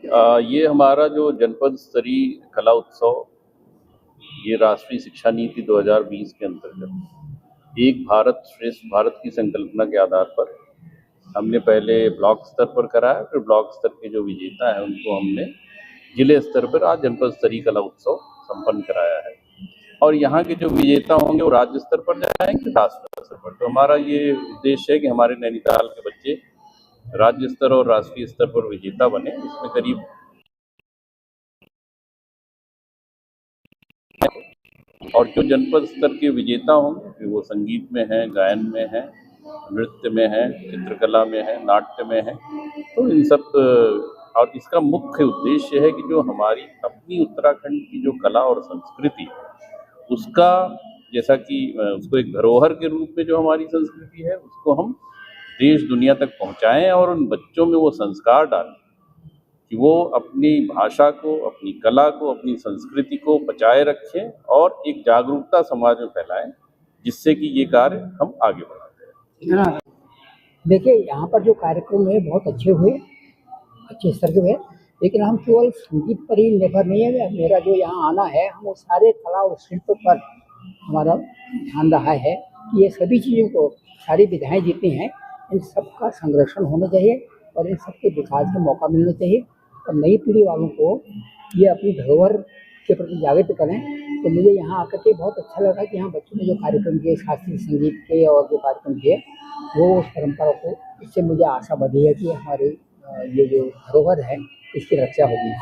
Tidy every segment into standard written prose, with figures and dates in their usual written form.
ये हमारा जो जनपद स्तरीय कला उत्सव, ये राष्ट्रीय शिक्षा नीति 2020 के अंतर्गत एक भारत श्रेष्ठ भारत की संकल्पना के आधार पर हमने पहले ब्लॉक स्तर पर कराया, फिर ब्लॉक स्तर के जो विजेता हैं उनको हमने जिले स्तर पर आज जनपद स्तरीय कला उत्सव संपन्न कराया है। और यहाँ के जो विजेता होंगे वो राज्य स्तर पर जाएंगे, राष्ट्रीय स्तर पर। तो हमारा ये उद्देश्य है कि हमारे नैनीताल के बच्चे राज्य स्तर और राष्ट्रीय स्तर पर विजेता बने। इसमें करीब और जो जनपद स्तर के विजेता होंगे वो संगीत में हैं, गायन में हैं, नृत्य में हैं, चित्रकला में हैं, नाट्य में हैं। तो इन सब और इसका मुख्य उद्देश्य है कि जो हमारी अपनी उत्तराखंड की जो कला और संस्कृति उसका, जैसा कि उसको एक धरोहर के रूप में जो हमारी संस्कृति है उसको हम देश दुनिया तक पहुंचाएं और उन बच्चों में वो संस्कार डालें कि वो अपनी भाषा को, अपनी कला को, अपनी संस्कृति को बचाए रखें और एक जागरूकता समाज में फैलाएं, जिससे कि ये कार्य हम आगे बढ़ाते हैं। देखिए, यहाँ पर जो कार्यक्रम है बहुत अच्छे हुए, अच्छे स्तर के हुए, लेकिन हम केवल संगीत पर ही निर्भर नहीं है। मेरा जो यहाँ आना है, हम वो सारे कला और शिल्प पर हमारा ध्यान रहा है कि ये सभी चीज़ों को, सारी विधाएँ जितनी हैं, इन सब का संरक्षण होना चाहिए और इन सब के विकास का मौका मिलना चाहिए। और नई पीढ़ी वालों को ये अपनी धरोहर के प्रति जागृत करें। तो मुझे यहाँ आकर के बहुत अच्छा लगा कि यहाँ बच्चों ने जो कार्यक्रम किए, शास्त्रीय संगीत के और जो कार्यक्रम किए, वो उस परंपरा को, इससे मुझे आशा बंधी है कि हमारे ये जो धरोहर है इसकी रक्षा होगी।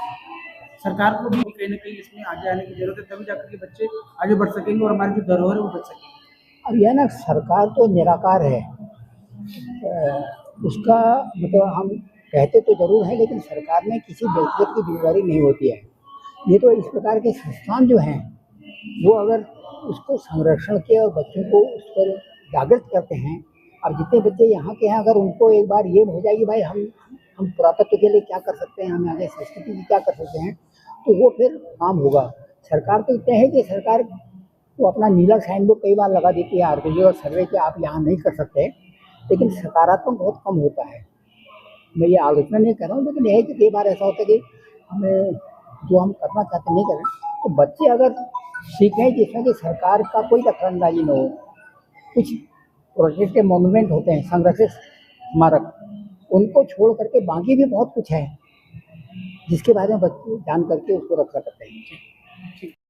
सरकार को भी कहीं ना कहीं इसमें आगे आने की जरूरत है, तभी जाकर के बच्चे आगे बढ़ सकेंगे और हमारी जो धरोहर है वो बच सकेंगे। अब यह ना, सरकार तो निराकार है, उसका मतलब हम कहते तो जरूर है, लेकिन सरकार में किसी व्यक्तिगत की जिम्मेदारी नहीं होती है। ये तो इस प्रकार के संस्थान जो हैं वो अगर उसको संरक्षण के और बच्चों को उस पर जागृत करते हैं। अब जितने बच्चे यहाँ के हैं, अगर उनको एक बार ये हो जाएगी भाई हम पुरातत्व के लिए क्या कर सकते हैं, हम आगे संस्कृति की क्या कर सकते हैं, तो वो फिर काम होगा। सरकार तो इतना है कि सरकार वो अपना नीला साइन बोर्ड कई बार लगा देती है, आर्कियोलॉजी और सर्वे के आप यहाँ नहीं कर सकते, लेकिन सकारात्मक बहुत कम होता है। मैं ये आलोचना नहीं कर रहा हूँ, लेकिन यह है कि कई बार ऐसा होता है कि हमें जो हम करना चाहते नहीं करें। तो बच्चे अगर सीखें जिसमें कि सरकार का कोई दखलंदाजी न हो, कुछ प्रोजेक्ट के मॉन्यूमेंट होते हैं, संरक्षित स्मारक, उनको छोड़ करके बाकी भी बहुत कुछ है जिसके बारे में बच्चे जान करके उसको रक्षा करते हैं।